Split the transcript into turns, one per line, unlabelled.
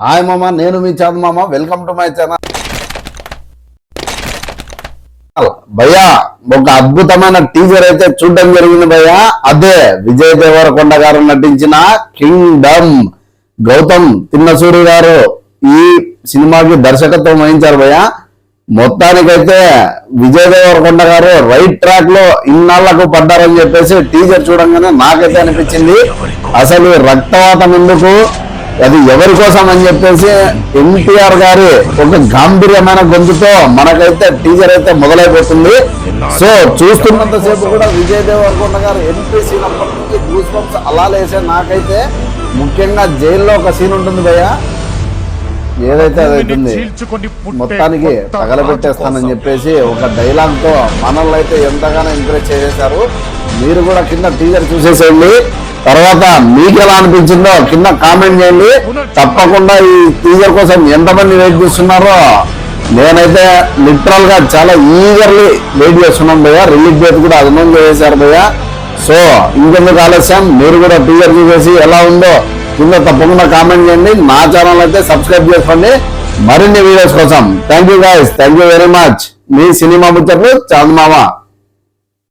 Hi మామ, నేను మీ చాంద్ మామ. Welcome to my channel. భయ్యా, ఒక అద్భుతమైన టీజర్ అయితే చూడడం జరిగింది భయ్యా. అదే విజయ్ దేవరకొండ గారు నటించిన కింగ్డమ్. గౌతమ్ తిన్నసూరి గారు ఈ సినిమాకి దర్శకత్వం వహించారు భయ్యా. మొత్తానికైతే విజయ్ దేవరకొండ గారు రైట్ ట్రాక్ లో ఇన్నాళ్లకు పడ్డారని చెప్పేసి టీజర్ చూడంగానే నాకైతే అనిపించింది. అసలు రక్తవాతం ఎందుకు, అది ఎవరి కోసం అని చెప్పేసి ఎన్టీఆర్ గారి ఒక గాంభీర్యమైన గొంతుతో మనకైతే టీజర్ అయితే మొదలైపోతుంది. సో చూస్తున్నంతసేపు కూడా విజయ్ దేవరకొండ గారు ఎంట్రీ సీన్ అప్పటి నుంచి గూస్ బంప్స్ అలా లేసే. నాకైతే ముఖ్యంగా జైల్లో ఒక సీన్ ఉంటుంది భయ్య, ఏదైతే అదైతుంది మొత్తానికి తగలబెట్టేస్తానని చెప్పేసి ఒక డైలాగ్ తో మనల్ని అయితే ఎంతగానో ఎంకరేజ్ చేసేశారు. మీరు కూడా కింద టీజర్ చూసేసేయండి. తర్వాత మీకు ఎలా అనిపించిందో కింద కామెంట్ చేయండి. తప్పకుండా ఈ టీజర్ కోసం ఎంతమంది వెయిట్ చేస్తున్నారో నేనైతే లిటరల్ గా చాలా ఈగర్లీ వెయిట్ చేస్తున్నాం భయ్య. రిలీజ్ డేట్ కూడా అనౌన్స్ చేసేశారు భయ్య. సో ఇంకెందుకు ఆలస్యం, మీరు కూడా టీజర్ చూసేసి ఎలా ఉందో కింద తప్పకుండా కామెంట్ చేయండి. నా ఛానల్ అయితే సబ్స్క్రైబ్ చేసుకోండి మరిన్ని వీడియోస్ కోసం. Thank you guys, thank you very much. Me cinema ముచ్చట్లు చాంద్ మామ.